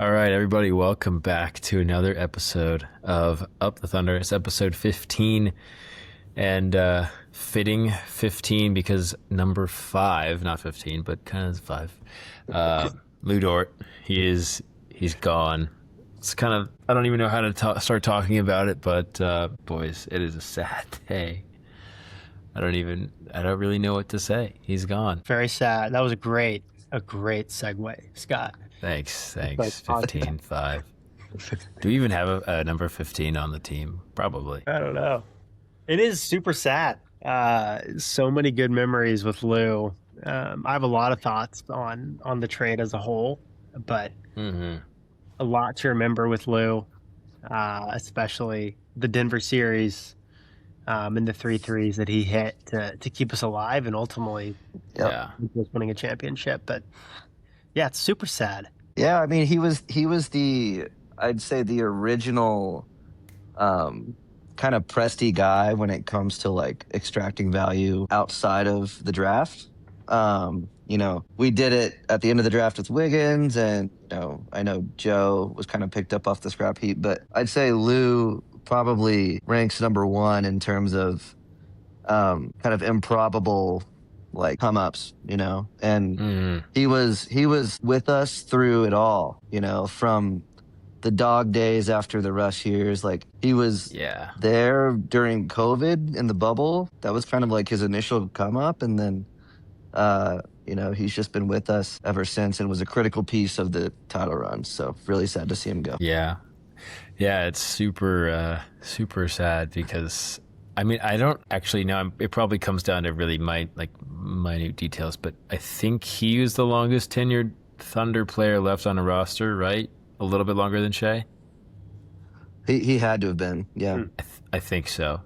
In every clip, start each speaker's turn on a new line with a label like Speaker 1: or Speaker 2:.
Speaker 1: All right, everybody, welcome back to another episode of Up the Thunder. It's episode 15, and fitting 15 because number 5, not 15, but kind of 5, Lu Dort, he's gone. It's kind of, I don't even know how to start talking about it, but boys, it is a sad day. I don't really know what to say. He's gone.
Speaker 2: Very sad. That was a great segue, Scott.
Speaker 1: Thanks. 15, 5. Do we even have a number 15 on the team? Probably.
Speaker 2: I don't know. It is super sad. So many good memories with Lou. I have a lot of thoughts on the trade as a whole, but a lot to remember with Lou, especially the Denver series and the 3 threes that he hit to keep us alive and ultimately winning a championship. But yeah, it's super sad.
Speaker 3: Yeah, I mean, he was I'd say the original kind of Presty guy when it comes to like extracting value outside of the draft. We did it at the end of the draft with Wiggins, and I know Joe was kind of picked up off the scrap heap, but I'd say Lou probably ranks number 1 in terms of kind of improbable like come ups, and he was with us through it all, from the dog days after the rush years. Like he was there during COVID in the bubble. That was kind of like his initial come up, and then he's just been with us ever since and was a critical piece of the title run. So really sad to see him go.
Speaker 1: Yeah, it's super sad because I mean, I don't actually know. It probably comes down to really minute details, but I think he was the longest tenured Thunder player left on a roster, right? A little bit longer than Shea?
Speaker 3: He had to have been, yeah.
Speaker 1: I think so.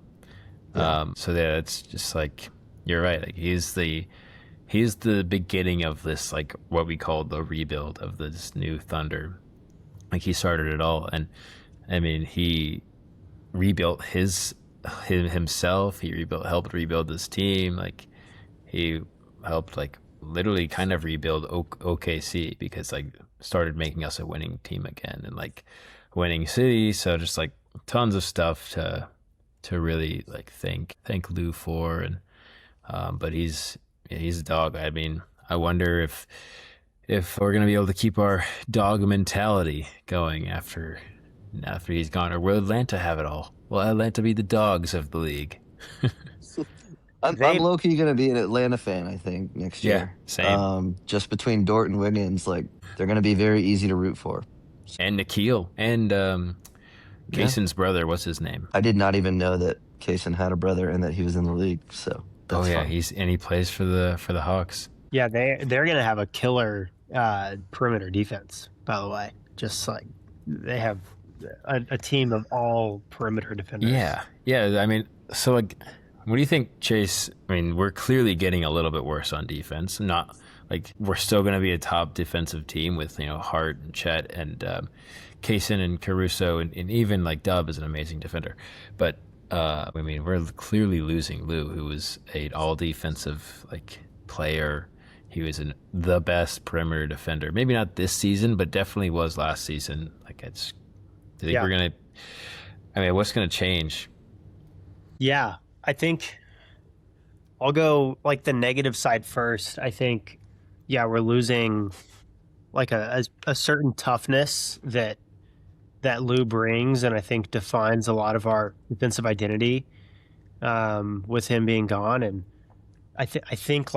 Speaker 3: Yeah.
Speaker 1: It's just like, you're right. Like he's the beginning of this, like what we call the rebuild of this new Thunder. Like he started it all, and I mean he rebuilt himself. He helped rebuild this team. Like he helped like literally kind of rebuild OKC because like started making us a winning team again and like winning city. So just like tons of stuff to really like thank Lou for. And but he's a dog. I mean, I wonder if we're gonna be able to keep our dog mentality going after he's gone, or will Atlanta have it all? Will Atlanta be the dogs of the league?
Speaker 3: I'm low-key going to be an Atlanta fan, I think, next year.
Speaker 1: Yeah, same.
Speaker 3: Just between Dort and Wiggins, like, they're going to be very easy to root for.
Speaker 1: And Nikhil. And Kaysen's brother, what's his name?
Speaker 3: I did not even know that Kaysen had a brother and that he was in the league, so that's fun.
Speaker 1: He plays for the Hawks.
Speaker 2: Yeah, they're going to have a killer perimeter defense, by the way. Just like they have a team of all perimeter defenders.
Speaker 1: Yeah. I mean, so like, what do you think, Chase? I mean, we're clearly getting a little bit worse on defense. Not like we're still going to be a top defensive team with Hart and Chet and Kaysen and Caruso and even like Dub is an amazing defender. But I mean, we're clearly losing Lou, who was an all defensive like player. He was the best perimeter defender. Maybe not this season, but definitely was last season. Like I think we're gonna. I mean, what's gonna change?
Speaker 2: Yeah, I think I'll go like the negative side first. I think, we're losing like a certain toughness that Lou brings, and I think defines a lot of our defensive identity with him being gone. And I think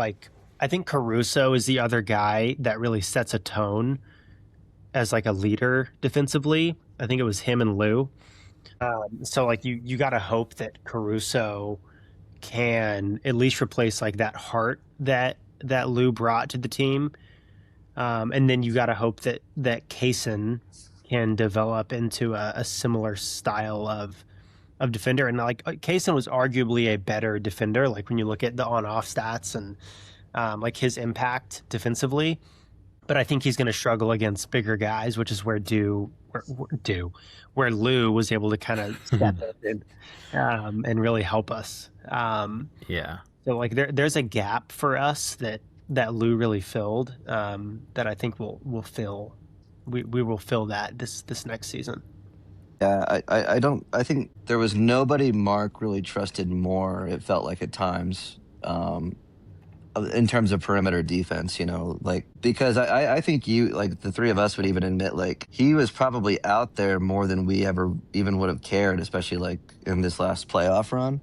Speaker 2: Caruso is the other guy that really sets a tone as like a leader defensively. I think it was him and Lou. So like you got to hope that Caruso can at least replace like that heart that Lou brought to the team. And then you got to hope that Kaysen can develop into a similar style of defender. And like Kaysen was arguably a better defender. Like when you look at the on-off stats and like his impact defensively, but I think he's going to struggle against bigger guys, which is where Lou was able to kind of step in and really help us. So like there's a gap for us that Lou really filled that I think will fill we will fill that this next season.
Speaker 3: Yeah, I think there was nobody Mark really trusted more, it felt like at times, in terms of perimeter defense, like, because I think like the three of us would even admit, like, he was probably out there more than we ever even would have cared, especially like in this last playoff run.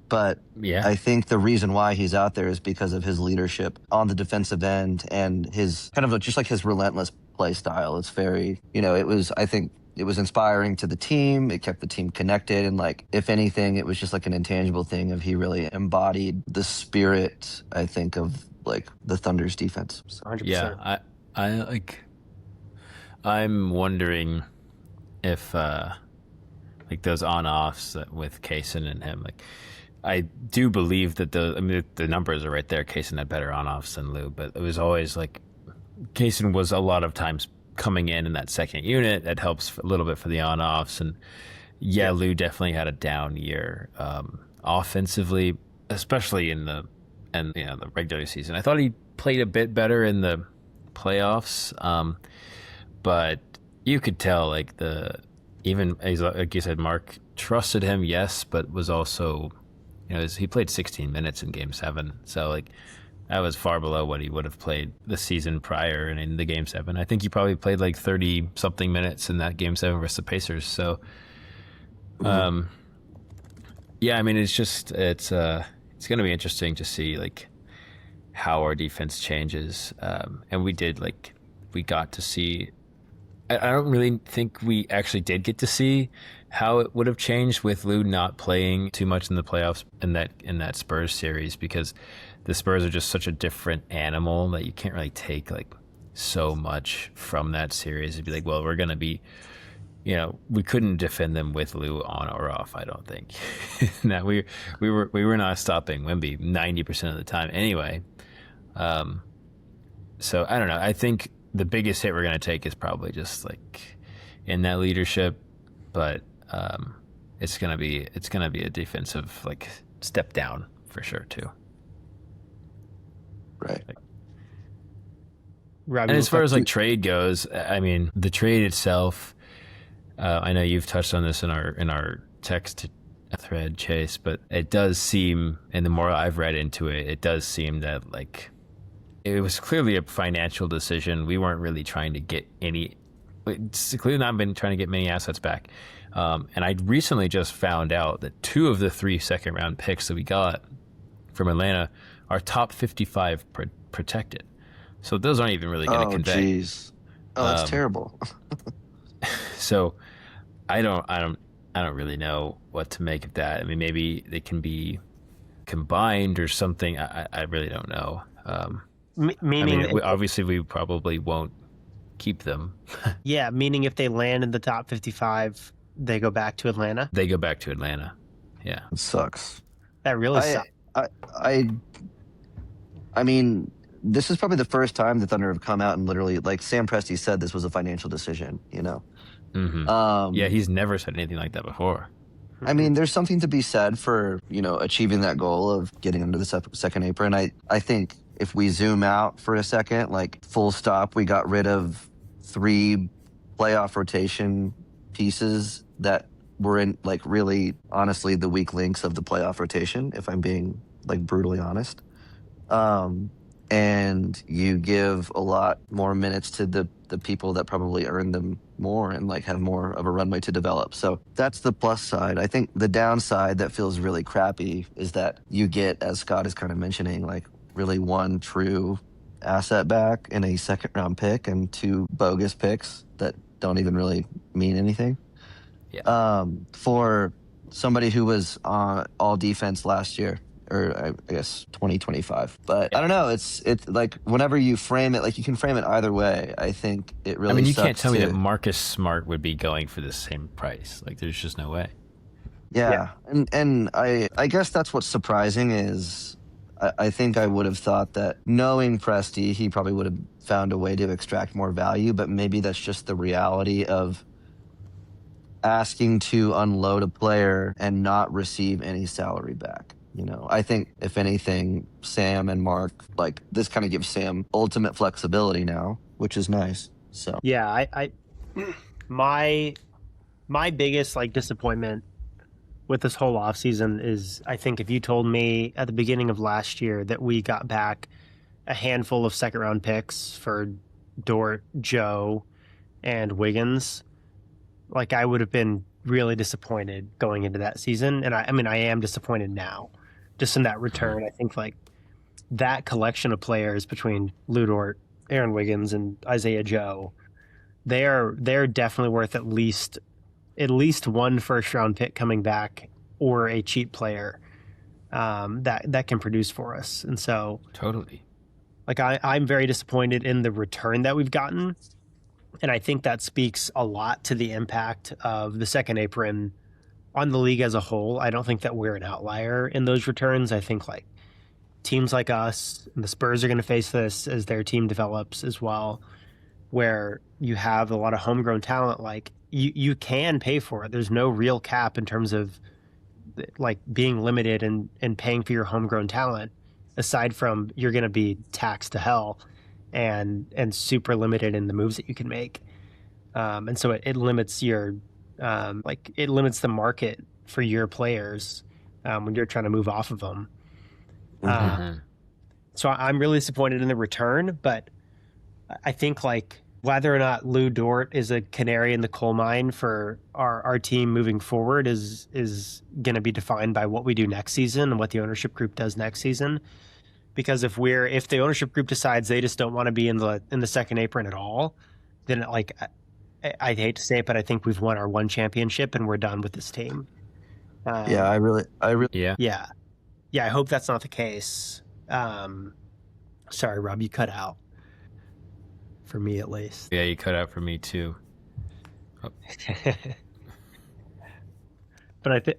Speaker 3: But
Speaker 1: Yeah.
Speaker 3: I think the reason why he's out there is because of his leadership on the defensive end and his kind of just like his relentless play style. It's very, I think it was inspiring to the team. It kept the team connected. And like, if anything, it was just like an intangible thing of he really embodied the spirit, I think, of like the Thunder's defense.
Speaker 2: 100%.
Speaker 1: Yeah. I'm wondering if, like those on-offs with Kaysen and him, like, I do believe that the numbers are right there. Kaysen had better on-offs than Lu, but it was always like Kaysen was a lot of times coming in that second unit. That helps a little bit for the on-offs. And yeah, Lu definitely had a down year offensively, especially in the regular season. I thought he played a bit better in the playoffs, but you could tell like even like you said, Mark trusted him, yes, but was also, he played 16 minutes in Game 7, so like that was far below what he would have played the season prior and in the Game 7. I think he probably played like 30 something minutes in that Game 7 versus the Pacers. So, yeah, I mean, it's going to be interesting to see like how our defense changes, and we got to see. I don't really think we actually did get to see how it would have changed with Lu not playing too much in the playoffs in that Spurs series, because the Spurs are just such a different animal that you can't really take like so much from that series. It'd be like, well, we're going to be, we couldn't defend them with Lu on or off, I don't think. That we were not stopping Wemby 90% of the time anyway. So I don't know. I think the biggest hit we're going to take is probably just like in that leadership, but it's going to be a defensive like step down for sure too.
Speaker 3: Right.
Speaker 2: Robbie,
Speaker 1: And as far as like trade goes, I mean, the trade itself, I know you've touched on this in our text thread, Chase, but it does seem, and the more I've read into it, it does seem that like it was clearly a financial decision. We weren't really trying to get it's clearly not been trying to get many assets back. And I recently just found out that 2 of the 3 second-round picks that we got from Atlanta are top 55 protected. So those aren't even really going to convey.
Speaker 3: Oh, jeez. Oh, that's terrible.
Speaker 1: So I don't really know what to make of that. I mean, maybe they can be combined or something. I really don't know.
Speaker 2: Meaning,
Speaker 1: obviously we probably won't keep them.
Speaker 2: Yeah, meaning if they land in the top 55, they go back to Atlanta.
Speaker 1: They go back to Atlanta. Yeah,
Speaker 3: It sucks.
Speaker 2: That really sucks.
Speaker 3: I mean, this is probably the first time the Thunder have come out and literally, like Sam Presti said, this was a financial decision.
Speaker 1: Mm-hmm. Yeah, he's never said anything like that before.
Speaker 3: I mean, there's something to be said for achieving that goal of getting under the second apron. I think if we zoom out for a second, like full stop, we got rid of 3 playoff rotation pieces that were in like really honestly the weak links of the playoff rotation, if I'm being like brutally honest. And you give a lot more minutes to the people that probably earn them more and like have more of a runway to develop. So that's the plus side. I think the downside that feels really crappy is that you get, as Scott is kind of mentioning, like really 1 true asset back in a second round pick and 2 bogus picks that don't even really mean anything.
Speaker 1: Yeah.
Speaker 3: For somebody who was on all defense last year, or I guess 2025. But I don't know. It's like whenever you frame it, like you can frame it either way. I think it really.
Speaker 1: I mean, you
Speaker 3: sucks
Speaker 1: can't tell me that Marcus Smart would be going for the same price. Like, there's just no way.
Speaker 3: Yeah. And I guess that's what's surprising is I think I would have thought that knowing Presti, he probably would have found a way to extract more value. But maybe that's just the reality of asking to unload a player and not receive any salary back. I think if anything, Sam and Mark, like this kind of gives Sam ultimate flexibility now which is nice. So
Speaker 2: Yeah, I my my biggest like disappointment with this whole offseason is I think if you told me at the beginning of last year that we got back a handful of second round picks for Dort, Joe, and Wiggins, like I would have been really disappointed going into that season. And I mean, I am disappointed now just in that return. I think like that collection of players between Lu Dort, Aaron Wiggins, and Isaiah Joe, they're definitely worth at least one first round pick coming back or a cheap player that can produce for us. And so
Speaker 1: Totally.
Speaker 2: like I'm very disappointed in the return that we've gotten. And I think that speaks a lot to the impact of the second apron on the league as a whole. I don't think that we're an outlier in those returns. I think like teams like us and the Spurs are going to face this as their team develops as well, where you have a lot of homegrown talent. Like you can pay for it. There's no real cap in terms of like being limited and paying for your homegrown talent, aside from you're going to be taxed to hell and super limited in the moves that you can make. And so it limits your it limits the market for your players when you're trying to move off of them. So I'm really disappointed in the return, but I think like whether or not Lu Dort is a canary in the coal mine for our team moving forward is going to be defined by what we do next season and what the ownership group does next season. Because if the ownership group decides they just don't want to be in the second apron at all, then like I hate to say it, but I think we've won our one championship and we're done with this team.
Speaker 3: yeah, I really
Speaker 2: Yeah. I hope that's not the case. Sorry, Rob, you cut out. For me, at least.
Speaker 1: Yeah, you cut out for me too. Oh.
Speaker 2: But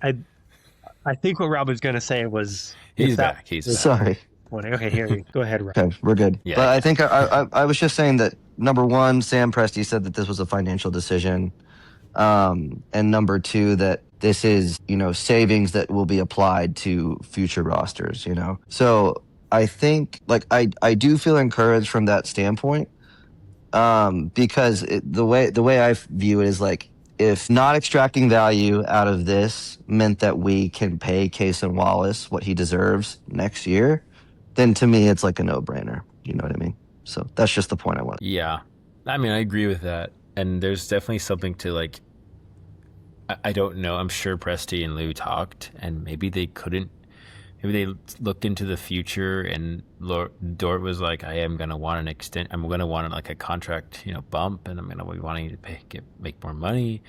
Speaker 2: I think what Rob was going to say was
Speaker 1: he's back. He's back.
Speaker 3: Sorry.
Speaker 2: Okay, here you go ahead, Rob.
Speaker 3: Okay, we're good.
Speaker 1: Yeah.
Speaker 3: But I think I was just saying that number one, Sam Presti said that this was a financial decision, and number two, that this is savings that will be applied to future rosters. So I think like I do feel encouraged from that standpoint. Because the way I view it is like if not extracting value out of this meant that we can pay Cason Wallace what he deserves next year, then to me it's like a no-brainer. You know what I mean? So that's just the point I want.
Speaker 1: Yeah, I mean I agree with that, and there's definitely something to like. I don't know. I'm sure Presti and Lou talked, and maybe they couldn't. Maybe they looked into the future, and Dort was like, "I am gonna want an extent. I'm gonna want like a contract, bump, and I'm gonna be wanting to make more money."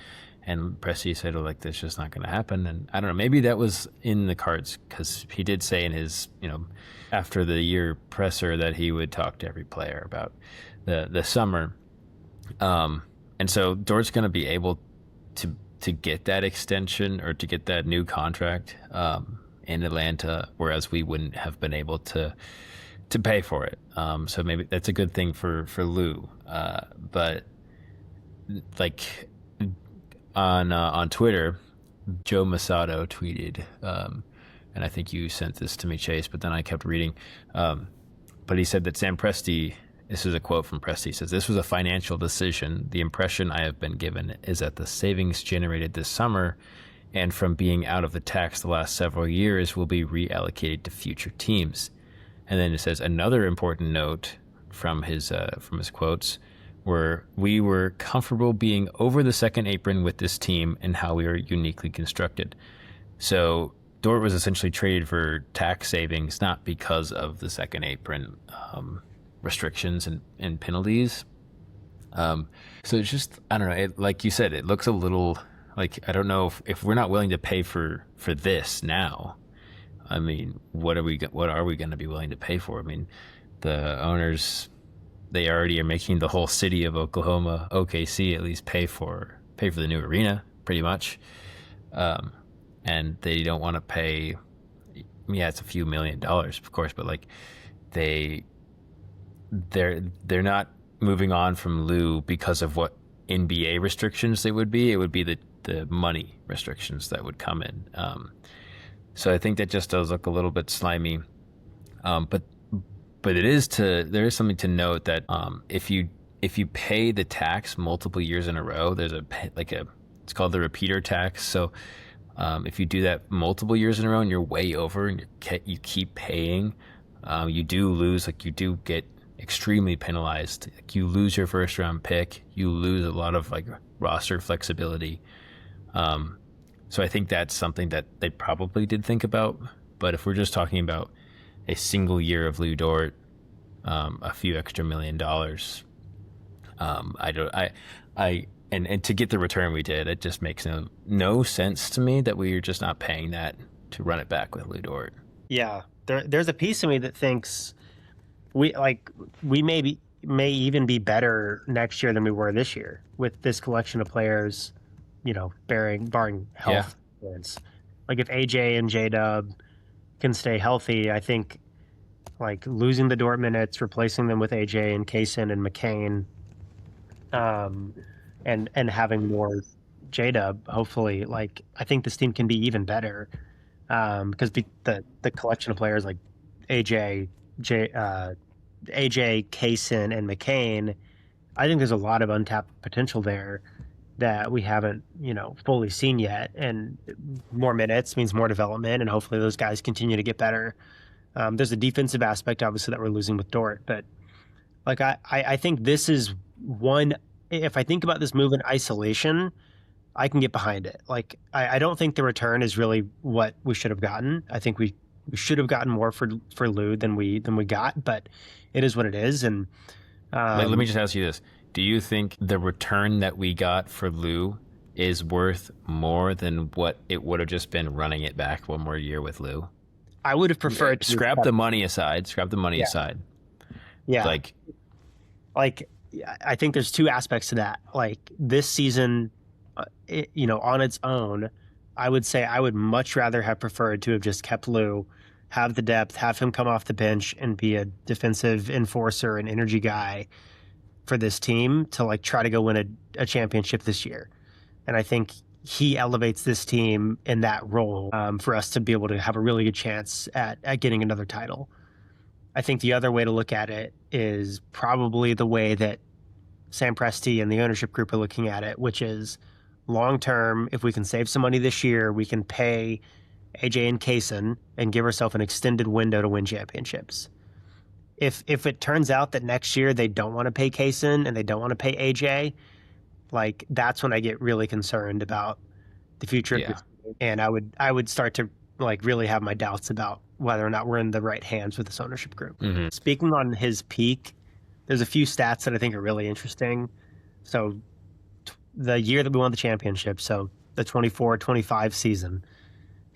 Speaker 1: And Presti said, "Oh, like that's just not gonna happen." And I don't know. Maybe that was in the cards because he did say in his, after the year presser that he would talk to every player about the summer. And so Dort's gonna be able to get that extension or to get that new contract. In Atlanta, whereas we wouldn't have been able to pay for it. So maybe that's a good thing for Lou. But like on Twitter, Joe Masato tweeted, and I think you sent this to me, Chase, but then I kept reading. But he said that Sam Presti, this is a quote from Presti, says, "This was a financial decision. The impression I have been given is that the savings generated this summer and from being out of the tax the last several years will be reallocated to future teams." And then it says another important note from his quotes were, "We were comfortable being over the second apron with this team and how we are uniquely constructed." So Dort was essentially traded for tax savings, not because of the second apron restrictions and penalties. So it's just, I don't know, like you said, it looks a little like, I don't know if we're not willing to pay for this now. I mean, what are we going to be willing to pay for? I mean, the owners, they already are making the whole city of Oklahoma, OKC, at least pay for the new arena, pretty much. And they don't want to pay. Yeah, it's a few $1 million, of course, but like they're not moving on from Lou because of what NBA restrictions they would be. It would be the money restrictions that would come in. So I think that just does look a little bit slimy. But there is something to note that if you if you pay the tax multiple years in a row, there's it's called the repeater tax. So if you do that multiple years in a row and you're way over and you keep paying, you do lose. Like, you do get extremely penalized. Like, you lose your first round pick. You lose a lot of like roster flexibility. So I think that's something that they probably did think about. But if we're just talking about a single year of Lu Dort, a few extra $1 million, and to get the return we did, it just makes no sense to me that we are just not paying that to run it back with Lu Dort.
Speaker 2: Yeah, there's a piece of me that thinks we may even be better next year than we were this year with this collection of players, barring health. Yeah. Like, if AJ and J-Dub can stay healthy, I think like losing the Dort minutes, replacing them with AJ and Kaysen and McCain, and having more J-Dub, hopefully, like, I think this team can be even better, because the collection of players like AJ, Kaysen, and McCain, I think there's a lot of untapped potential there that we haven't, fully seen yet. And more minutes means more development, and hopefully those guys continue to get better. There's a defensive aspect, obviously, that we're losing with Dort, but like I think this is one. If I think about this move in isolation, I can get behind it. Like, I don't think the return is really what we should have gotten. I think we should have gotten more for Lu than we got, but it is what it is. And
Speaker 1: let me just ask you this: do you think the return that we got for Lu is worth more than what it would have just been running it back one more year with Lu?
Speaker 2: I would have preferred to
Speaker 1: scrap the money aside. Yeah. Like,
Speaker 2: I think there's two aspects to that. Like, this season, on its own, I would say I would much rather have preferred to have just kept Lu, have the depth, have him come off the bench and be a defensive enforcer and energy guy for this team to like try to go win a championship this year. And I think he elevates this team in that role, for us to be able to have a really good chance at getting another title. I think the other way to look at it is probably the way that Sam Presti and the ownership group are looking at it, which is long term. If we can save some money this year, we can pay AJ and Kaysen and give ourselves an extended window to win championships. If it turns out that next year they don't want to pay Kaysen and they don't want to pay AJ, like, that's when I get really concerned about the future.
Speaker 1: Yeah.
Speaker 2: And I would start to like really have my doubts about whether or not we're in the right hands with this ownership group.
Speaker 1: Mm-hmm.
Speaker 2: Speaking on his peak, there's a few stats that I think are really interesting. So the year that we won the championship, so the 24-25 season,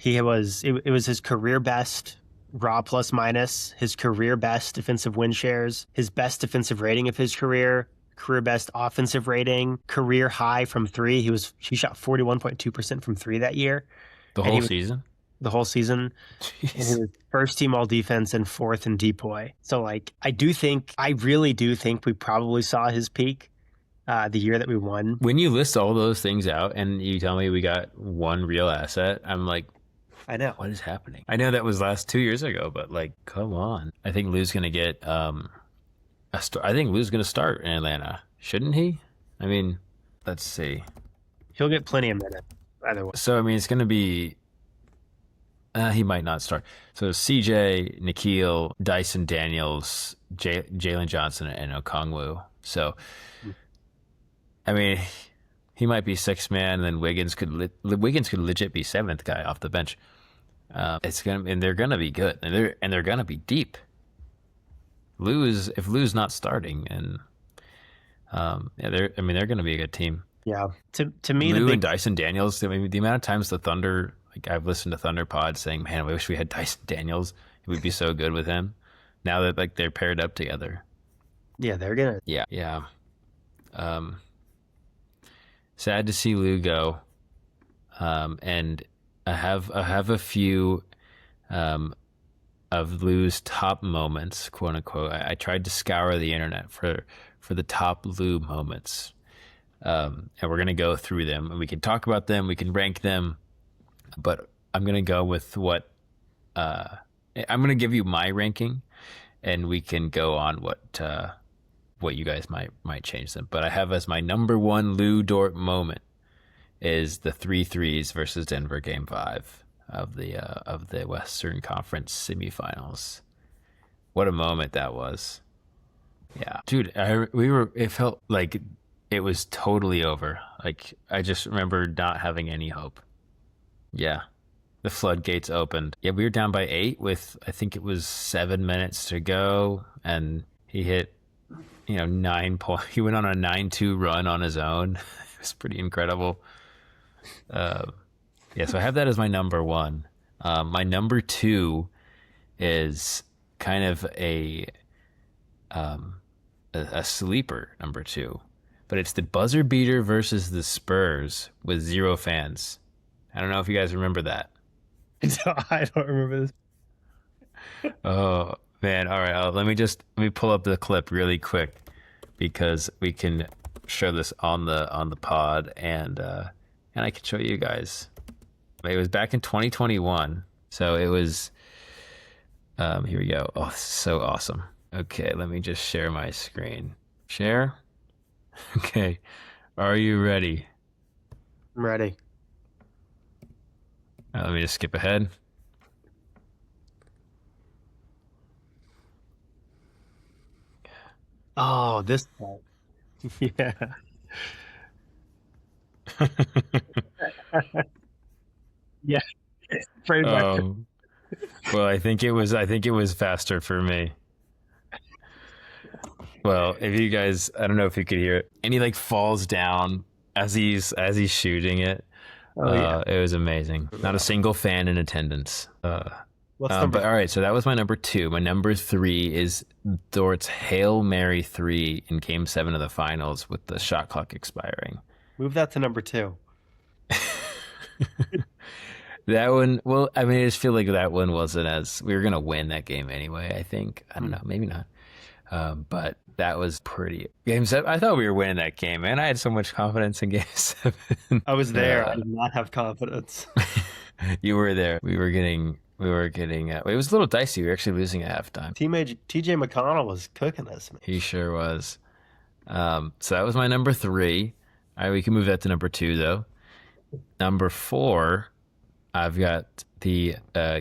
Speaker 2: it was his career best raw plus minus, his career best defensive win shares, his best defensive rating of his career best offensive rating, career high from three. He shot 41.2% from three that year.
Speaker 1: The whole season?
Speaker 2: The whole season. And he was first team all defense and fourth in DPOY. So like, I really do think we probably saw his peak the year that we won.
Speaker 1: When you list all those things out and you tell me we got one real asset, I'm like,
Speaker 2: I know.
Speaker 1: What is happening? I know that was last 2 years ago, but like, come on. I think Lu's going to get I think Lu's going to start in Atlanta. Shouldn't he? I mean, let's see.
Speaker 2: He'll get plenty of minutes either way.
Speaker 1: So, I mean, it's going to be... he might not start. So, CJ, Nikhil, Dyson Daniels, Jalen Johnson, and Okongwu. So, I mean, he might be sixth man, and then Wiggins could legit be seventh guy off the bench. And they're gonna be good, and they're gonna be deep. If Lu's not starting, and they're gonna be a good team.
Speaker 2: Yeah, to me,
Speaker 1: Lu and Dyson Daniels. I mean, the amount of times the Thunder, like, I've listened to Thunder pods saying, "Man, I wish we had Dyson Daniels. It would be so good with him." Now that like they're paired up together.
Speaker 2: Yeah, they're gonna.
Speaker 1: Yeah. Sad to see Lu go, and I have a few of Lu's top moments, quote unquote. I tried to scour the internet for the top Lu moments, and we're gonna go through them, and we can talk about them, we can rank them, but I'm gonna go with what I'm gonna give you my ranking, and we can go on what what you guys might change them. But I have as my number one Lu Dort moment is the 3 threes versus Denver Game 5 of the Western Conference semifinals. What a moment that was! Yeah, dude, it felt like it was totally over. Like I just remember not having any hope. Yeah, the floodgates opened. Yeah, we were down by 8 with I think it was 7 minutes to go, and he hit 9 points. He went on a 9-2 run on his own. It was pretty incredible. Yeah, so I have that as my number one. My number two is kind of a sleeper number two, but it's the buzzer beater versus the Spurs with 0 fans. I don't know if you guys remember that.
Speaker 2: I don't remember this.
Speaker 1: Oh man! All right, let me pull up the clip really quick because we can show this on the pod and I can show you guys. It was back in 2021, so it was. Here we go. Oh, this is so awesome. Okay, let me just share my screen. Share. Okay, are you ready?
Speaker 2: I'm ready.
Speaker 1: Let me just skip ahead.
Speaker 2: Oh, this part. Yeah. Yeah. Afraid of my-
Speaker 1: Well, I think it was faster for me. Well, if you guys, I don't know if you could hear it, and he like falls down as he's shooting it.
Speaker 2: yeah.
Speaker 1: It was amazing. Not a single fan in attendance.
Speaker 2: What's number?
Speaker 1: But all right, so that was my number two. My number three is Dort's Hail Mary 3 in Game 7 of the finals with the shot clock expiring.
Speaker 2: Move that to number 2.
Speaker 1: That one, well, I mean, I just feel like that one wasn't as, we were going to win that game anyway, I think. I don't know, maybe not. But that was pretty. Game 7, I thought we were winning that game, man. I had so much confidence in Game 7.
Speaker 2: I was there. I did not have confidence.
Speaker 1: You were there. We were getting, it was a little dicey. We were actually losing at halftime.
Speaker 2: Teammate TJ McConnell was cooking us, man.
Speaker 1: He sure was. So that was my number 3. All right, we can move that to number 2, though. Number 4, I've got the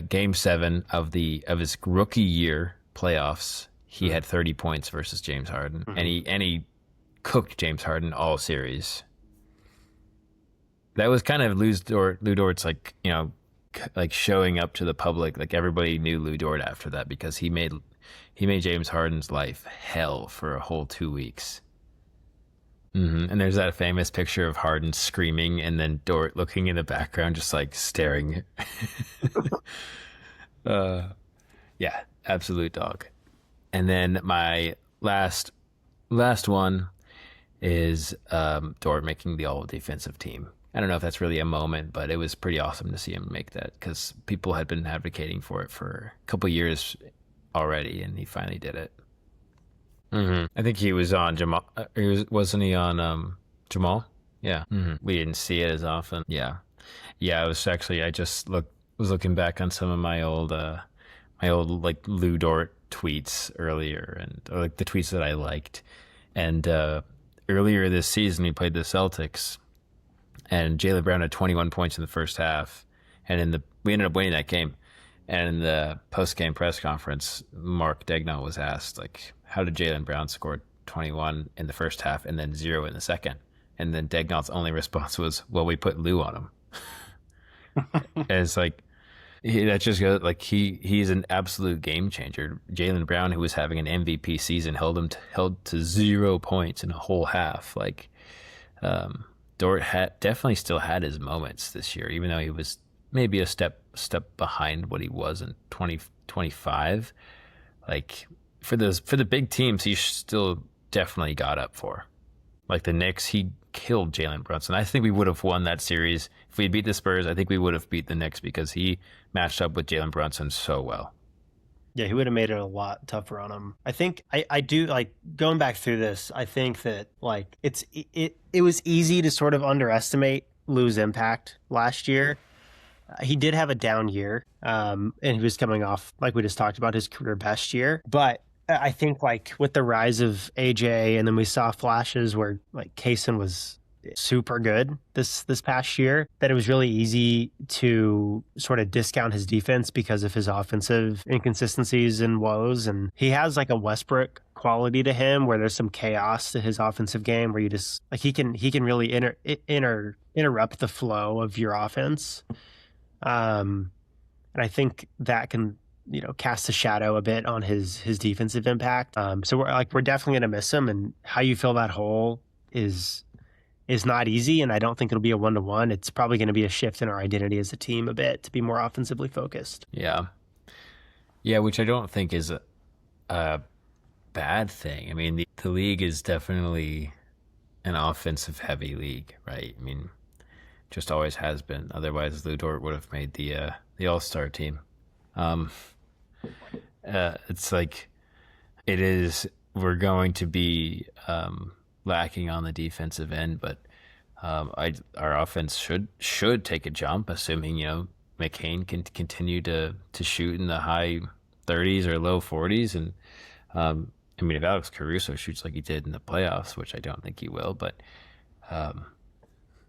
Speaker 1: Game 7 of his rookie year playoffs. He had 30 points versus James Harden, and he cooked James Harden all series. That was kind of Lu Dort's like showing up to the public. Like everybody knew Lu Dort after that because he made James Harden's life hell for a whole 2 weeks. And there's that famous picture of Harden screaming and then Dort looking in the background, just like staring. Yeah, absolute dog. And then my last one is Dort making the all defensive team. I don't know if that's really a moment, but it was pretty awesome to see him make that because people had been advocating for it for a couple years already, and he finally did it. I think he was on Jamal. Wasn't he on Jamal? Yeah. We didn't see it as often. Yeah. It was actually, I just was looking back on some of my old like Lu Dort tweets earlier, and or like the tweets that I liked. And earlier this season, we played the Celtics, and Jaylen Brown had 21 points in the first half, and we ended up winning that game. And in the post-game press conference, Mark Daigneault was asked, like, how did Jaylen Brown score 21 in the first half and then 0 in the second? And then Daigneault's only response was, well, we put Lou on him. And it's like, that just goes, like, he's an absolute game changer. Jaylen Brown, who was having an MVP season, held to 0 points in a whole half. Like, Dort definitely still had his moments this year, even though he was maybe a step behind what he was in 2025. Like for the big teams, he still definitely got up for. Like the Knicks, he killed Jalen Brunson. I think we would have won that series if we beat the Spurs. I think we would have beat the Knicks because he matched up with Jalen Brunson so well.
Speaker 2: Yeah, he would have made it a lot tougher on him. I think I do, like, going back through this, I think that like it was easy to sort of underestimate Lu's impact last year. He did have a down year, and he was coming off, like we just talked about, his career best year. But I think like with the rise of AJ, and then we saw flashes where like Kaysen was super good this past year, that it was really easy to sort of discount his defense because of his offensive inconsistencies and woes. And he has like a Westbrook quality to him where there's some chaos to his offensive game where you just like he can really interrupt the flow of your offense. And I think that can, cast a shadow a bit on his defensive impact. So we're definitely going to miss him, and how you fill that hole is not easy. And I don't think it'll be a 1-to-1. It's probably going to be a shift in our identity as a team a bit to be more offensively focused.
Speaker 1: Yeah, which I don't think is a bad thing. I mean, the league is definitely an offensive heavy league, right? I mean, just always has been. Otherwise, Lu Dort would have made the All-Star team. It's like it is. We're going to be lacking on the defensive end, but our offense should take a jump, assuming McCain can continue to shoot in the high 30s or low 40s, and I mean, if Alex Caruso shoots like he did in the playoffs, which I don't think he will, but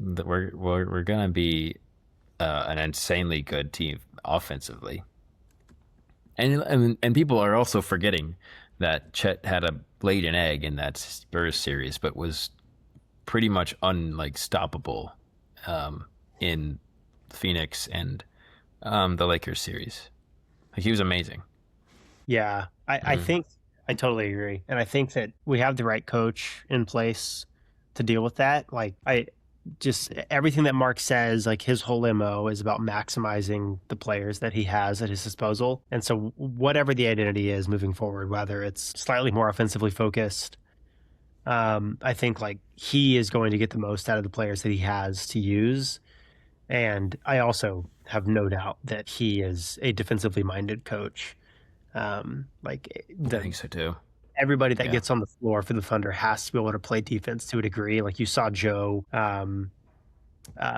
Speaker 1: we're gonna be an insanely good team offensively. And people are also forgetting that Chet had laid an egg in that Spurs series, but was pretty much unstoppable in Phoenix and the Lakers series. Like, he was amazing.
Speaker 2: Yeah, I think I totally agree, and I think that we have the right coach in place to deal with that. Like, just everything that Mark says, like his whole MO is about maximizing the players that he has at his disposal. And so whatever the identity is moving forward, whether it's slightly more offensively focused, I think like he is going to get the most out of the players that he has to use. And I also have no doubt that he is a defensively minded coach.
Speaker 1: I think so too.
Speaker 2: Everybody that gets on the floor for the Thunder has to be able to play defense to a degree. Like you saw Joe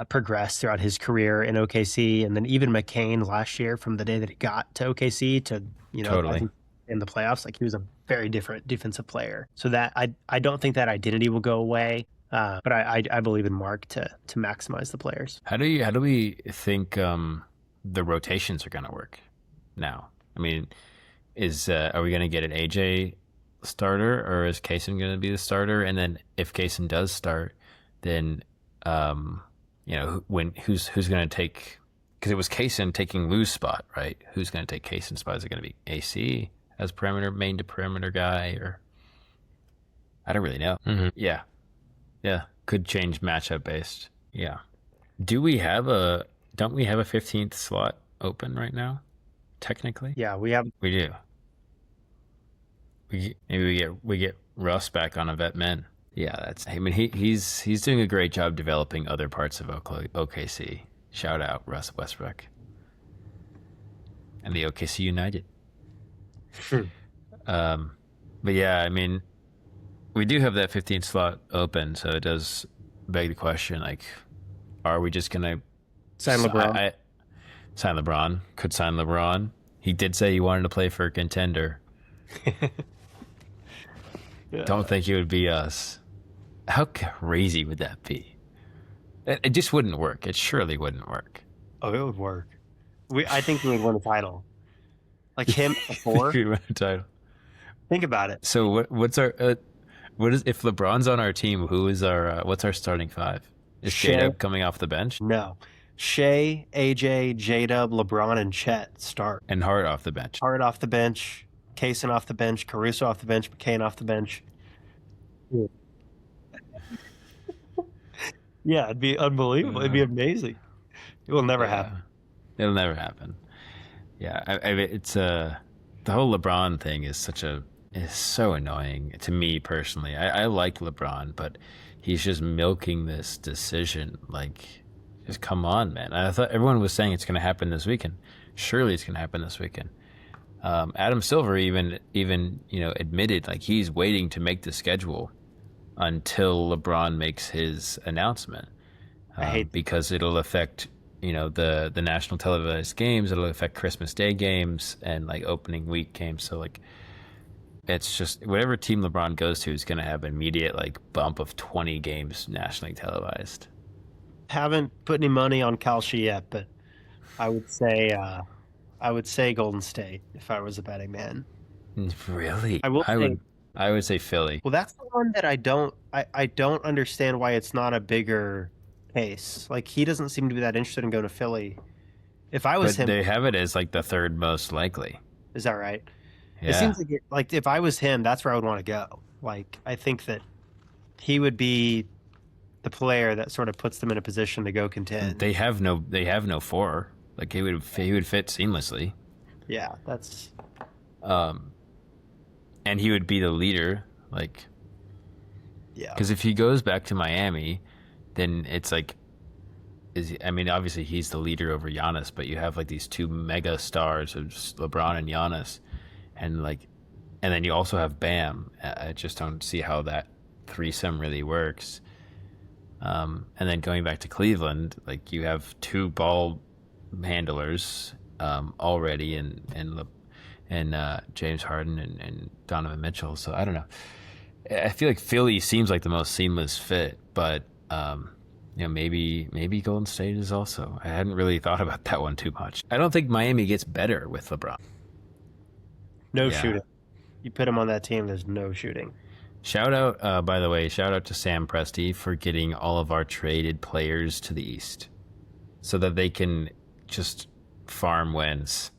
Speaker 2: progress throughout his career in OKC, and then even McCain last year, from the day that he got to OKC to
Speaker 1: totally
Speaker 2: in the playoffs, like he was a very different defensive player. So that I don't think that identity will go away, but I believe in Mark to maximize the players.
Speaker 1: How do we think the rotations are going to work now? I mean, are we going to get an AJ starter, or is Kaysen going to be the starter? And then if Kaysen does start, then who's going to take, because it was Kaysen taking Lu's spot, right? Who's going to take Kaysen's spot? Is it going to be AC as main to perimeter guy, or I don't really know. Yeah, could change matchup based. Yeah. Don't we have a 15th slot open right now, technically?
Speaker 2: Yeah, we
Speaker 1: do. Maybe we get Russ back on a vet men. Yeah, he's doing a great job developing other parts of OKC. Shout out Russ Westbrook and the OKC United. But yeah, I mean, we do have that 15th slot open, so it does beg the question: like, are we just gonna
Speaker 2: sign LeBron?
Speaker 1: Sign LeBron. Could sign LeBron. He did say he wanted to play for a contender. Don't think it would be us. How crazy would that be? It just wouldn't work. It surely wouldn't work.
Speaker 2: Oh, it would work. I think we would win a title. Like him before.
Speaker 1: We win a title.
Speaker 2: Think about it.
Speaker 1: So what's our if LeBron's on our team? Who is our what's our starting five? Is J-Dub coming off the bench?
Speaker 2: No. Shea, AJ, J-Dub, LeBron, and Chet start.
Speaker 1: And Hart off the bench.
Speaker 2: Hart off the bench. Kaysen off the bench, Caruso off the bench, McCain off the bench. Yeah, it'd be unbelievable. It'd be amazing. It will never happen.
Speaker 1: It'll never happen. Yeah, it's the whole LeBron thing is so annoying to me personally. I like LeBron, but he's just milking this decision. Like, just come on, man. I thought everyone was saying it's going to happen this weekend. Surely it's going to happen this weekend. Adam Silver even admitted like he's waiting to make the schedule until LeBron makes his announcement, because it'll affect the national televised games. It'll affect Christmas Day games and like opening week games. So like it's just whatever team LeBron goes to is going to have an immediate like bump of 20 games nationally televised.
Speaker 2: Haven't put any money on Kalshi yet, but I would say Golden State if I was a betting man.
Speaker 1: Really?
Speaker 2: I will say,
Speaker 1: I would say Philly.
Speaker 2: well, that's the one that I don't understand why it's not a bigger case. Like, he doesn't seem to be that interested in going to Philly. If I was
Speaker 1: But
Speaker 2: him,
Speaker 1: they have it as like the third most likely.
Speaker 2: is that right?
Speaker 1: Yeah.
Speaker 2: It seems like if I was him, that's where I would want to go. Like, I think that he would be the player that sort of puts them in a position to go contend.
Speaker 1: They have no four. Like he would fit seamlessly.
Speaker 2: Yeah, that's
Speaker 1: and he would be the leader. Like,
Speaker 2: yeah.
Speaker 1: because if he goes back to Miami, then it's like, obviously he's the leader over Giannis, but you have like these two mega stars of just LeBron and Giannis, and then you also have Bam. I just don't see how that threesome really works. And then going back to Cleveland, like you have two ball handlers already, and James Harden and Donovan Mitchell. So I don't know. I feel like Philly seems like the most seamless fit, but maybe Golden State is also. I hadn't really thought about that one too much. I don't think Miami gets better with LeBron.
Speaker 2: No
Speaker 1: Yeah.
Speaker 2: shooting. You put him on that team, there's no shooting.
Speaker 1: Shout out, by the way, shout out to Sam Presti for getting all of our traded players to the East so that they can just farm wins,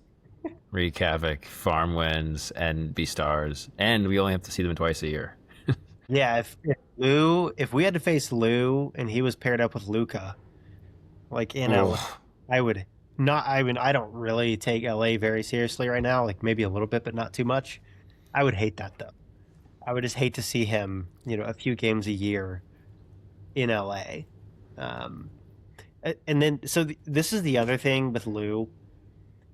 Speaker 1: wreak havoc, farm wins, and be stars. And we only have to see them twice a year.
Speaker 2: Yeah, if we had to face Lou and he was paired up with Luca, like in LA, I would not. I mean, I don't really take LA very seriously right now. Like maybe a little bit, but not too much. I would hate that though. I would just hate to see him, a few games a year in LA. And then, this is the other thing with Lou.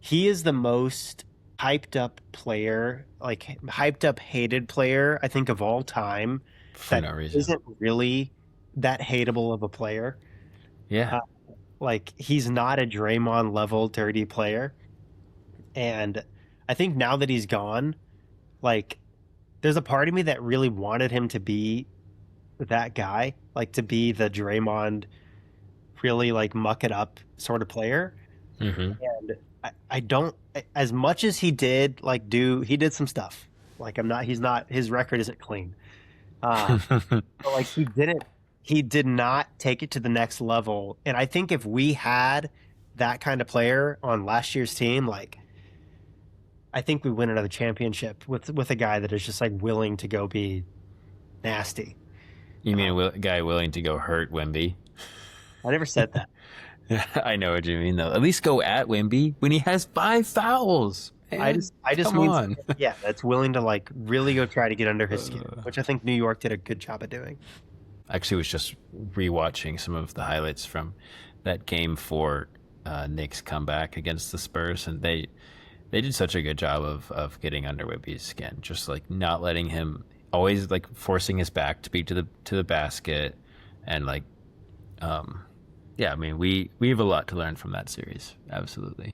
Speaker 2: He is the most hyped up player, like hyped up, hated player, I think, of all time.
Speaker 1: For no reason.
Speaker 2: Isn't really that hateable of a player.
Speaker 1: Yeah.
Speaker 2: Like, he's not a Draymond level dirty player. And I think now that he's gone, like, there's a part of me that really wanted him to be that guy, like to be the Draymond, really like muck it up sort of player.
Speaker 1: Mm-hmm.
Speaker 2: And I don't, as much as he did, he did some stuff. Like his record isn't clean. But like he did not take it to the next level. And I think if we had that kind of player on last year's team, like, I think we win another championship with a guy that is just like willing to go be nasty.
Speaker 1: You mean a guy willing to go hurt Wemby?
Speaker 2: I never said that.
Speaker 1: I know what you mean, though. At least go at Wemby when he has 5 fouls. Man,
Speaker 2: I just
Speaker 1: come
Speaker 2: mean,
Speaker 1: on.
Speaker 2: yeah, that's willing to like really go try to get under his skin, which I think New York did a good job of doing.
Speaker 1: Actually, was just rewatching some of the highlights from that Game 4 Knicks comeback against the Spurs, and they did such a good job of getting under Wemby's skin, just like not letting him, always like forcing his back to be to the basket, and like, yeah, I mean we have a lot to learn from that series, absolutely.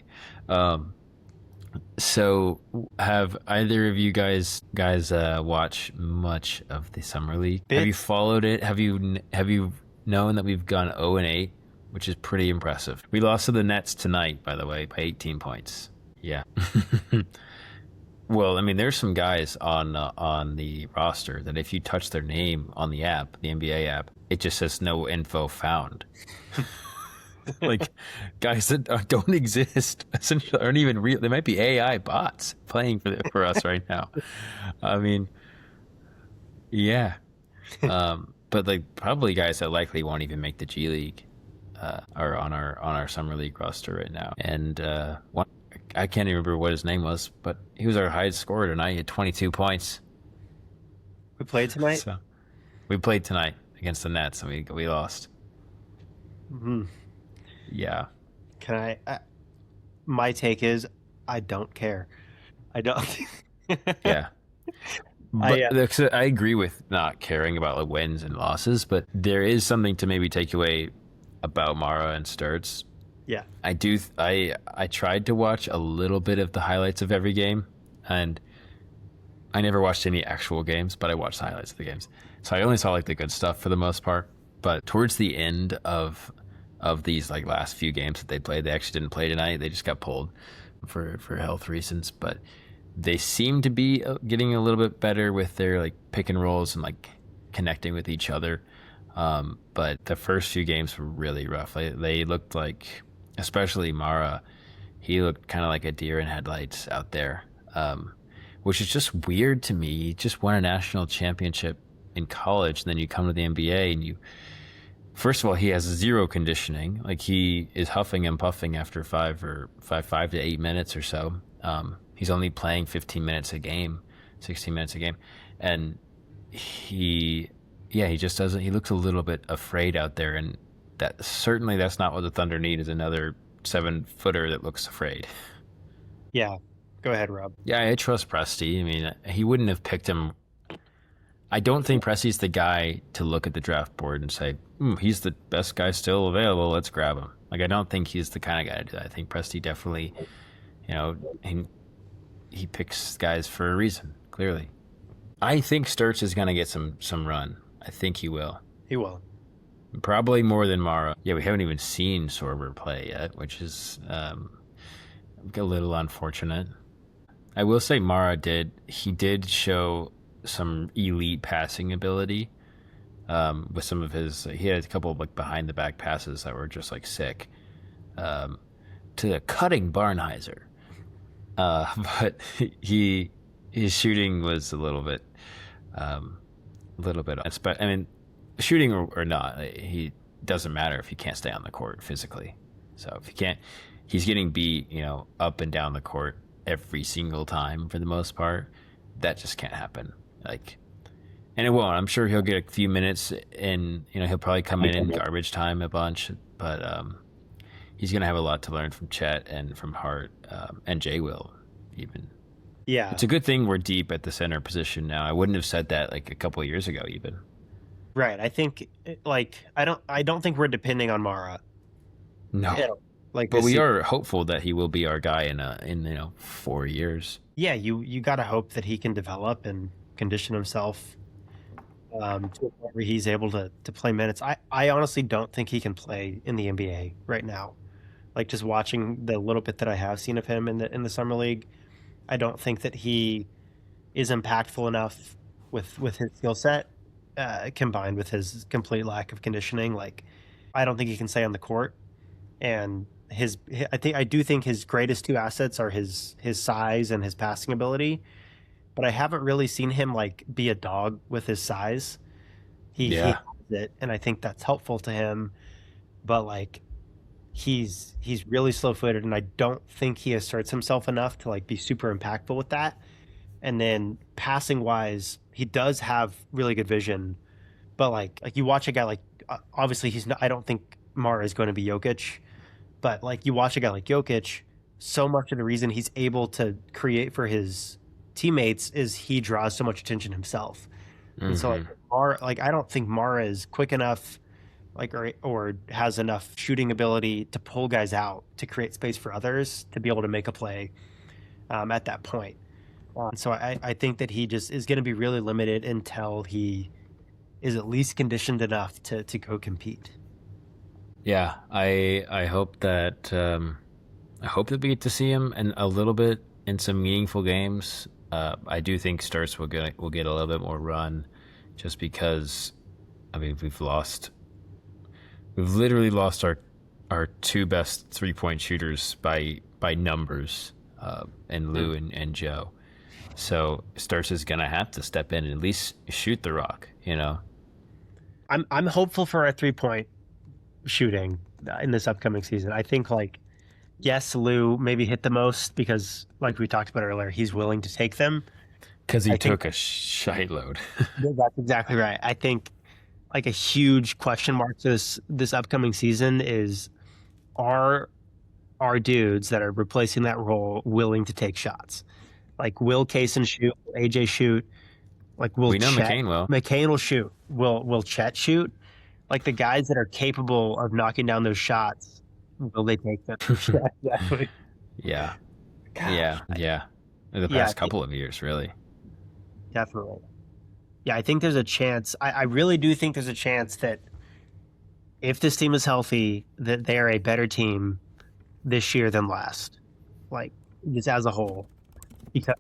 Speaker 1: So have either of you guys watch much of the summer league? Have you followed it? Have you known that we've gone 0-8, which is pretty impressive? We lost to the Nets tonight, by the way, by 18 points. Yeah. Well, I mean, there's some guys on the roster that if you touch their name on the app, the NBA app, it just says no info found. Like guys that don't exist, essentially aren't even real. They might be AI bots playing for us right now. I mean, yeah. But like probably guys that likely won't even make the G League are on our summer league roster right now. And one, I can't even remember what his name was, but he was our highest scorer tonight. He had 22 points.
Speaker 2: We played tonight?
Speaker 1: So, we played tonight against the Nets, and we lost.
Speaker 2: Mm-hmm.
Speaker 1: Yeah.
Speaker 2: Can I my take is I don't care. I don't.
Speaker 1: Yeah. But I agree with not caring about like wins and losses, but there is something to maybe take away about Mara and Sturts.
Speaker 2: Yeah.
Speaker 1: I tried to watch a little bit of the highlights of every game, and I never watched any actual games, but I watched highlights of the games. So I only saw like the good stuff for the most part. But towards the end of these like last few games that they played, they actually didn't play tonight. They just got pulled for health reasons. But they seem to be getting a little bit better with their like pick and rolls and like connecting with each other. But the first few games were really rough. They looked like, especially Mara, he looked kind of like a deer in headlights out there, which is just weird to me. He just won a national championship in college, and then you come to the NBA and you, first of all, he has zero conditioning. Like he is huffing and puffing after 5 to 8 minutes or so. He's only playing 15 minutes a game, 16 minutes a game. And he just doesn't, he looks a little bit afraid out there. And that's not what the Thunder need, is another 7-footer that looks afraid.
Speaker 2: Yeah. Go ahead, Rob.
Speaker 1: Yeah, I trust Presti. I mean, he wouldn't have picked him. I don't think Presti's the guy to look at the draft board and say, he's the best guy still available, let's grab him. Like, I don't think he's the kind of guy to do that. I think Presti definitely, he picks guys for a reason, clearly. I think Sturts is going to get some run. I think he will.
Speaker 2: He will.
Speaker 1: Probably more than Mara. Yeah, we haven't even seen Sorber play yet, which is a little unfortunate. I will say Mara did show some elite passing ability with some of he had a couple of like behind the back passes that were just like sick to cutting Barnheiser. But his shooting was a little bit, I mean, shooting or not, he doesn't matter if he can't stay on the court physically. So if he can't, he's getting beat, up and down the court every single time for the most part. That just can't happen. And it won't. I'm sure he'll get a few minutes, and he'll probably come in garbage time a bunch. But he's gonna have a lot to learn from Chet and from Hart, and Jay will even.
Speaker 2: Yeah,
Speaker 1: it's a good thing we're deep at the center position now. I wouldn't have said that like a couple of years ago, even.
Speaker 2: Right. I think I don't think we're depending on Mara.
Speaker 1: No. But we are hopeful that he will be our guy in 4 years.
Speaker 2: Yeah, you got to hope that he can develop and condition himself to a point where he's able to play minutes. I honestly don't think he can play in the NBA right now. Like, just watching the little bit that I have seen of him in the summer league, I don't think that he is impactful enough with his skill set combined with his complete lack of conditioning. Like, I don't think he can stay on the court. And I do think his greatest two assets are his size and his passing ability, but I haven't really seen him like be a dog with his size. He has it, and I think that's helpful to him. But like, he's really slow-footed, and I don't think he asserts himself enough to like be super impactful with that. And then passing wise, he does have really good vision, but like you watch a guy like obviously he's not. I don't think Mara is going to be Jokic. But like, you watch a guy like Jokic, so much of the reason he's able to create for his teammates is he draws so much attention himself. Mm-hmm. And so I don't think Mara is quick enough, or has enough shooting ability to pull guys out to create space for others to be able to make a play at that point. So I think that he just is going to be really limited until he is at least conditioned enough to go compete.
Speaker 1: Yeah, I hope that we get to see him in a little bit in some meaningful games. I do think Sturts will get a little bit more run, just because, I mean, we've literally lost our two best 3-point shooters by numbers, and Lou and Joe. So Sturts is gonna have to step in and at least shoot the rock.
Speaker 2: I'm hopeful for a 3-point shooting in this upcoming season. I think yes, Lou maybe hit the most because, like we talked about earlier, he's willing to take them
Speaker 1: because he took a shite load.
Speaker 2: That's exactly right. I think like a huge question mark this upcoming season is, are our dudes that are replacing that role willing to take shots? Like, will Kaysen shoot? Will AJ shoot? Like, will
Speaker 1: we know
Speaker 2: Chet,
Speaker 1: McCain will.
Speaker 2: McCain will shoot. Will Chet shoot? Like, the guys that are capable of knocking down those shots, will they take them?
Speaker 1: Exactly. Yeah. The past couple of years, really.
Speaker 2: Definitely. Yeah, I think there's a chance. I really do think there's a chance that if this team is healthy, that they are a better team this year than last. Like just as a whole, because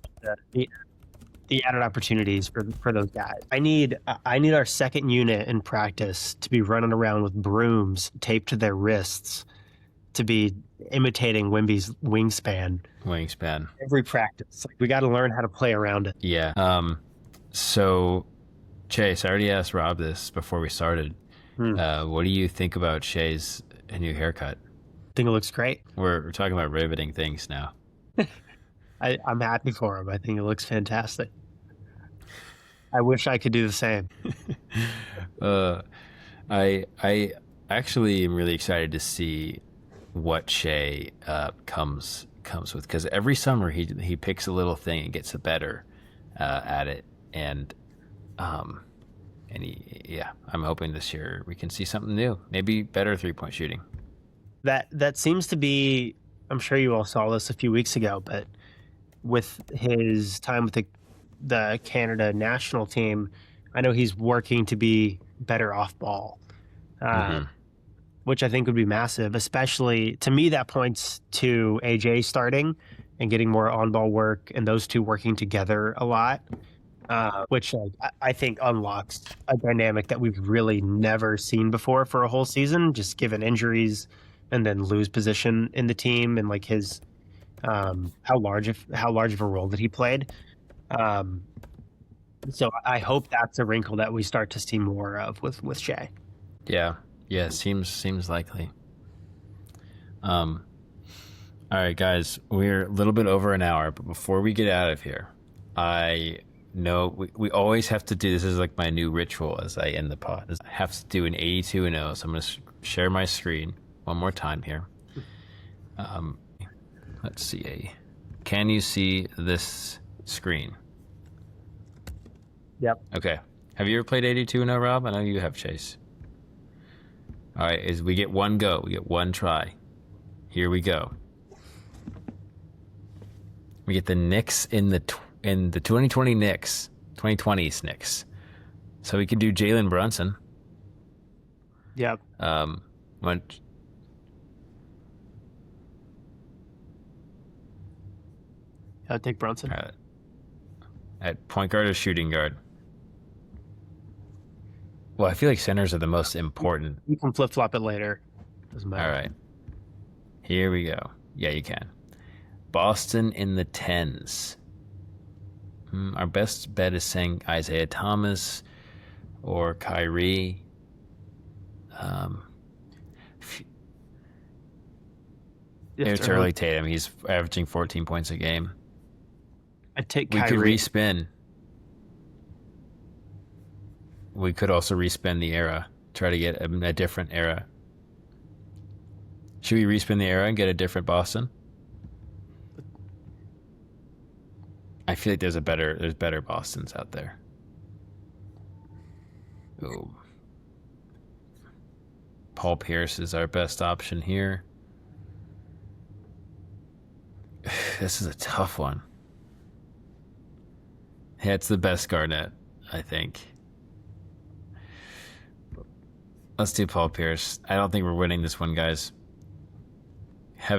Speaker 2: the added opportunities for those guys. I need our second unit in practice to be running around with brooms taped to their wrists to be imitating Wimby's
Speaker 1: Wingspan.
Speaker 2: every practice. Like we got to learn how to play around it.
Speaker 1: Yeah. So, Chase, I already asked Rob this before we started. What do you think about Shay's new haircut?
Speaker 2: I think it looks great.
Speaker 1: We're talking about riveting things now.
Speaker 2: I'm happy for him. I think it looks fantastic. I wish I could do the same.
Speaker 1: I actually am really excited to see what Shay comes with, because every summer he picks a little thing and gets better at it, and I'm hoping this year we can see something new, maybe better 3-point shooting.
Speaker 2: That seems to be. I'm sure you all saw this a few weeks ago, but with his time with the Canada national team, I know he's working to be better off ball, which I think would be massive. Especially to me, that points to AJ starting and getting more on ball work, and those two working together a lot, which I think unlocks a dynamic that we've really never seen before for a whole season, just given injuries and then lose position in the team and like his how large of a role that he played. So I hope that's a wrinkle that we start to see more of with Shay.
Speaker 1: Yeah, seems likely. All right, guys, we're a little bit over an hour, but before we get out of here, I know we always have to do this. Is like my new ritual as I end the pod. I have to do an 82-0, so I'm going to share my screen one more time here. Let's see. Can you see this screen?
Speaker 2: Yep.
Speaker 1: Okay. Have you ever played 82-0, Rob? I know you have, Chase. All right, we get one go. We get one try. Here we go. We get the Knicks in the 2020 Knicks, 2020s Knicks. So we could do Jalen Brunson.
Speaker 2: Yep. I'll take Brunson.
Speaker 1: At point guard or shooting guard? Well, I feel like centers are the most important.
Speaker 2: You can flip-flop it later. Doesn't matter.
Speaker 1: All right. Here we go. Yeah, you can. Boston in the 10s. Our best bet is saying Isaiah Thomas or Kyrie. It's early Tatum. He's averaging 14 points a game.
Speaker 2: I'd take
Speaker 1: We
Speaker 2: Kyrie.
Speaker 1: could respin. We could also respin the era. Try to get a different era. Should we respin the era and get a different Boston? I feel like there's better Bostons out there. Ooh. Paul Pierce is our best option here. This is a tough one. Yeah, it's the best Garnett, I think. Let's do Paul Pierce. I don't think we're winning this one, guys. All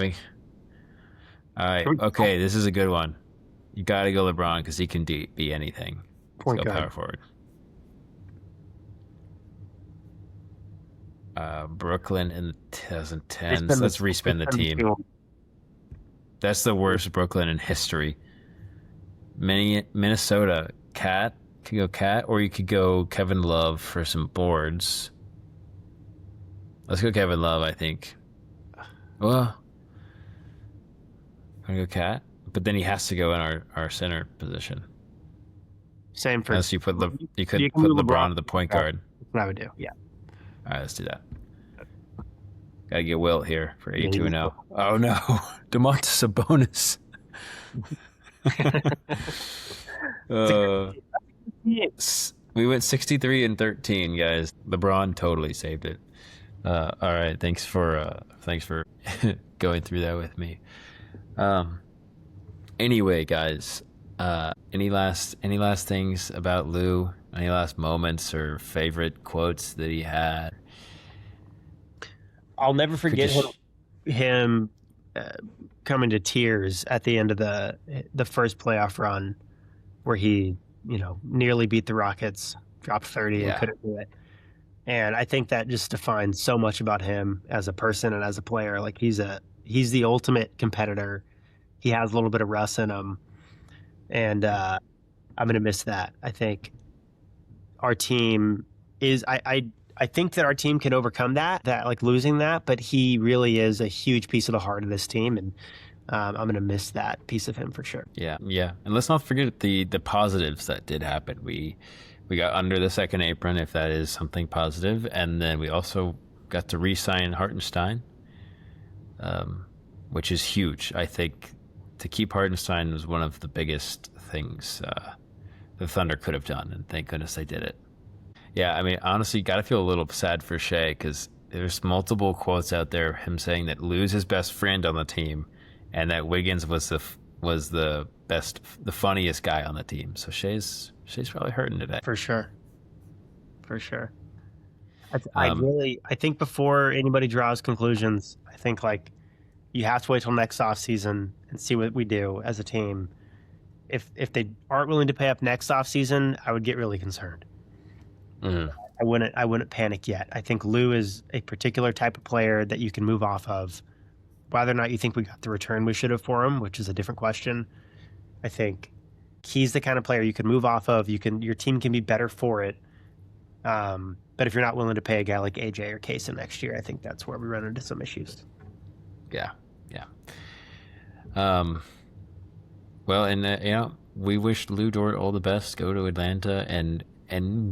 Speaker 1: right, okay, this is a good one. You got to go LeBron because he can be anything.
Speaker 2: Point
Speaker 1: Let's go
Speaker 2: guard.
Speaker 1: power forward. Brooklyn in the 2010s. Let's respin the team. That's the worst Brooklyn in history. Minnesota, Cat. Could go Cat, or you could go Kevin Love for some boards. Let's go Kevin Love, I think. Well, I'm gonna go Cat, but then he has to go in our center position.
Speaker 2: Same for.
Speaker 1: Unless you put put
Speaker 2: move
Speaker 1: LeBron to the point guard.
Speaker 2: That's what I would do. Yeah.
Speaker 1: All right, let's do that. Gotta get Wilt here for 82-0. Oh no, DeMontis Sabonis. We went 63-13, guys. LeBron totally saved it. All right, thanks for going through that with me. Anyway, guys, Any last things about Lou? Any last moments or favorite quotes that he had?
Speaker 2: I'll never
Speaker 1: Could
Speaker 2: forget
Speaker 1: just
Speaker 2: him coming to tears at the end of the first playoff run, where he nearly beat the Rockets, dropped 30 and
Speaker 1: yeah.
Speaker 2: couldn't do it. And I think that just defines so much about him as a person and as a player. Like he's the ultimate competitor. He has a little bit of Russ in him, and I'm gonna miss that. I think our team is. I think that our team can overcome that like losing that, but he really is a huge piece of the heart of this team, and I'm gonna miss that piece of him for sure.
Speaker 1: Yeah, yeah. And let's not forget the positives that did happen. We got under the second apron, if that is something positive, and then we also got to re-sign Hartenstein, which is huge. I think to keep Hartenstein was one of the biggest things the Thunder could have done, and thank goodness they did it. Yeah, I mean, honestly, you got to feel a little sad for Shea, because there's multiple quotes out there of him saying that Lou's his best friend on the team, and that Wiggins was the best, the funniest guy on the team. So Shea's probably hurting today.
Speaker 2: For sure. I think before anybody draws conclusions, I think like you have to wait till next offseason and see what we do as a team. If they aren't willing to pay up next offseason, I would get really concerned.
Speaker 1: Mm.
Speaker 2: I wouldn't panic yet. I think Lou is a particular type of player that you can move off of. Whether or not you think we got the return we should have for him, which is a different question, I think he's the kind of player you can move off of. Your team can be better for it. But if you're not willing to pay a guy like AJ or Kaysen next year, I think that's where we run into some issues.
Speaker 1: Yeah. Well, and we wish Lu Dort all the best. Go to Atlanta and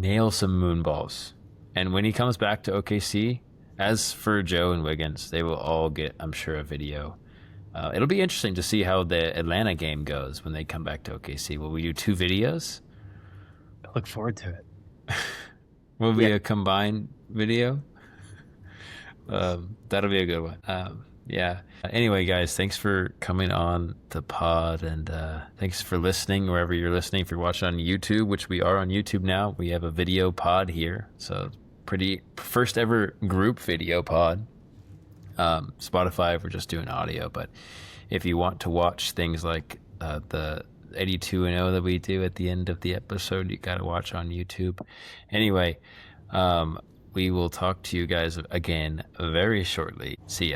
Speaker 1: nail some moonballs. And when he comes back to OKC, as for Joe and Wiggins, they will all get, I'm sure, a video. It'll be interesting to see how the Atlanta game goes when they come back to OKC. Will we do 2 videos?
Speaker 2: I look forward to it.
Speaker 1: Will it be a combined video? That'll be a good one. Yeah. Anyway, guys, thanks for coming on the pod, and thanks for listening wherever you're listening. If you're watching on YouTube, which we are on YouTube now, we have a video pod here. So pretty first ever group video pod. Spotify, we're just doing audio, but if you want to watch things like the 82-0 that we do at the end of the episode, you got to watch on YouTube. Anyway, we will talk to you guys again very shortly. See ya.